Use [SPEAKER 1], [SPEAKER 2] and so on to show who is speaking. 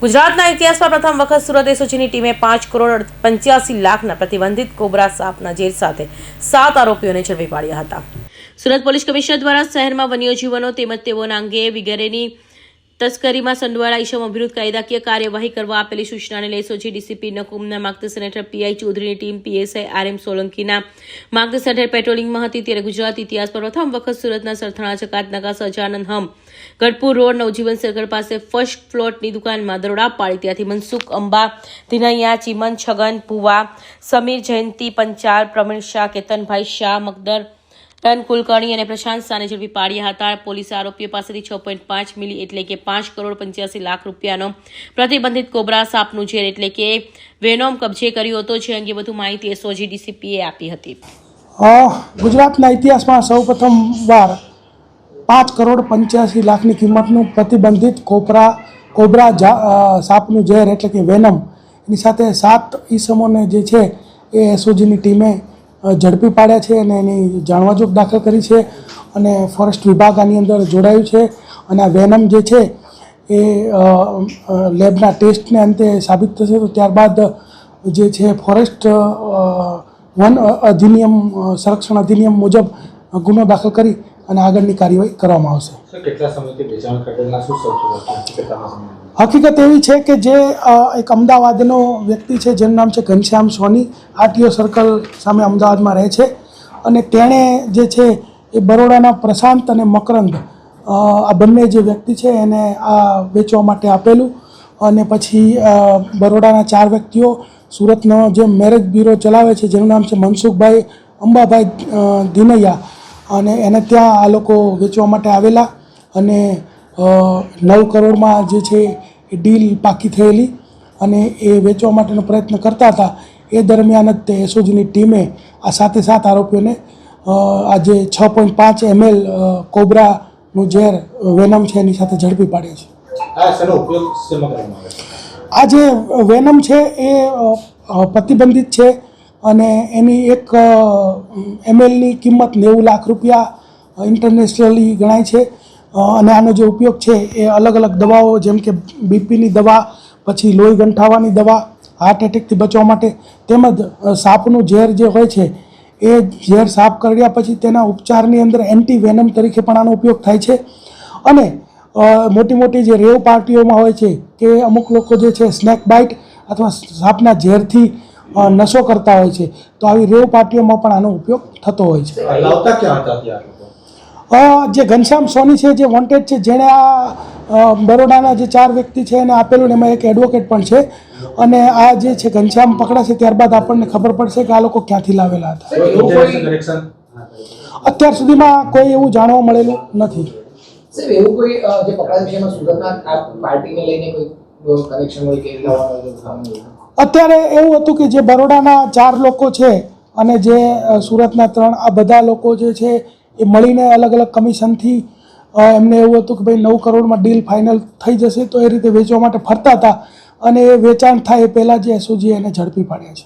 [SPEAKER 1] ગુજરાતના ઇતિહાસમાં પ્રથમ વખત સુરત એસઓજીની ટીમે 5 કરોડ 85 લાખના પ્રતિબંધિત કોબરા સાપના ઝેર સાથે 7 આરોપીઓને ઝડપી પાડ્યા હતા. સુરત પોલીસ કમિશનર દ્વારા શહેરમાં વન્યજીવનો તેમજ તેઓના અંગે વગેરેની તસ્કરીમાં સંડોવાયેલા ઇસમો વિરુદ્ધ કાયદાકીય કાર્યવાહી કરવા આપેલી સૂચનાને લઈ એસઓજી ડીસીપી નકુમના માર્ગદર્શન હેઠળ પીઆઈ ચૌધરીની ટીમ પીએસઆઈ આરએમ સોલંકીના માર્ગદર્શન હેઠળ પેટ્રોલિંગમાં હતી. ત્યારે ગુજરાત ઇતિહાસ પર પ્રથમ વખત સુરતના સરથાણા ચકાતનાકા સહજાનંદ હમ ગઢપુર રોડ નવજીવન સર્કલ પાસે ફર્સ્ટ ફ્લોટની દુકાનમાં દરોડા પાડી ત્યાંથી મનસુખ અંબા ધિનૈયા ચીમન છગન ભુવા સમીર જયંતિ પંચાલ પ્રવીણ શાહ કેતનભાઈ શાહ મકદર રન કુલકર્ણી અને પ્રશાંત શાહને ઝડપી પાડ્યા હતા. પોલીસે આરોપીઓ પાસેથી 6.5 મિલી એટલે કે 5 કરોડ 85 લાખ રૂપિયાનો પ્રતિબંધિત કોબરા સાપનું ઝેર એટલે કે વેનોમ કબજે કર્યો હતો. જે અંગે વધુ માહિતી એસઓજી ડીસીપીએ આપી હતી.
[SPEAKER 2] ગુજરાતના ઇતિહાસમાં સૌપ્રથમ વાર 5 કરોડ 85 લાખની કિંમતનું પ્રતિબંધિત કોબરા સાપનું ઝેર એટલે કે વેનમ એની સાથે 7 ઈસમોને જે છે એ એસઓજીની ટીમે ઝડપી પાડ્યા છે અને એની જાણવાજોગ દાખલ કરી છે અને ફોરેસ્ટ વિભાગ આની અંદર જોડાયું છે. અને આ વેનમ જે છે એ લેબના ટેસ્ટને અંતે સાબિત થશે તો ત્યારબાદ જે છે ફોરેસ્ટ વન અધિનિયમ સંરક્ષણ અધિનિયમ મુજબ ગુનો દાખલ કરી અને આગળની કાર્યવાહી કરવામાં આવશે. હકીકત એવી છે કે જે એક અમદાવાદનો વ્યક્તિ છે જેનું નામ છે ઘનશ્યામ સોની, આરટીઓ સર્કલ સામે અમદાવાદમાં રહે છે અને તેણે જે છે એ બરોડાના પ્રશાંત અને મકરંદ આ બંને જે વ્યક્તિ છે એને આ વેચવા માટે આપેલું અને પછી બરોડાના 4 વ્યક્તિઓ સુરતનો જે મેરેજ બ્યુરો ચલાવે છે જેનું નામ છે મનસુખભાઈ અંબાભાઈ ધિનૈયા અને એને ત્યાં આ લોકો વેચવા માટે આવેલા અને 9 કરોડમાં જે છે એ ડીલ પાકી થયેલી અને એ વેચવા માટેનો પ્રયત્ન કરતા હતા. એ દરમિયાન જ તે એસઓજીની ટીમે આ 7 આરોપીઓને આ જે 6.5 ml કોબરાનું ઝેર વેનમ છે એની સાથે ઝડપી પાડ્યા છે. આ જે વેનમ છે એ પ્રતિબંધિત છે અને એની 1 mlની કિંમત 90 લાખ રૂપિયા ઇન્ટરનેશનલી ગણાય છે. અને આનો જે ઉપયોગ છે એ અલગ અલગ દવાઓ જેમ કે બીપીની દવા, પછી લોહી ગંઠાવાની દવા, હાર્ટ એટેકથી બચવા માટે તેમજ સાપનું ઝેર જે હોય છે એ ઝેર સાફ કર્યા પછી તેના ઉપચારની અંદર એન્ટી વેનમ તરીકે પણ આનો ઉપયોગ થાય છે. અને મોટી મોટી જે રેવ પાર્ટીઓમાં હોય છે કે અમુક લોકો જે છે સ્નેક બાઇટ અથવા સાપના ઝેરથી નશો કરતા હોય છે તો આવી રેવ પાર્ટીઓમાં પણ આનો ઉપયોગ થતો હોય છે. જે ઘનશ્યામ સોની છે જે વોન્ટેડ છે જેણે આ બરોડાના જે 4 વ્યક્તિ છે એને આપેલું ને એમાં એક એડવોકેટ પણ છે અને આ જે છે ઘનશ્યામ પકડાશે ત્યારબાદ આપણને ખબર પડશે કે આ લોકો ક્યાંથી લાવેલા હતા. અત્યાર સુધીમાં કોઈ એવું જાણવા મળેલું નથી. અત્યારે એવું હતું કે જે બરોડાના 4 લોકો છે અને જે સુરતના 3 આ બધા લોકો જે છે એ મળીને અલગ અલગ કમિશનથી એમને એવું હતું કે ભાઈ 9 કરોડમાં ડીલ ફાઇનલ થઈ જશે તો એ રીતે વેચવા માટે ફરતા હતા અને એ વેચાણ થાય એ પહેલાં જે એસઓજી એને ઝડપી પાડ્યા છે.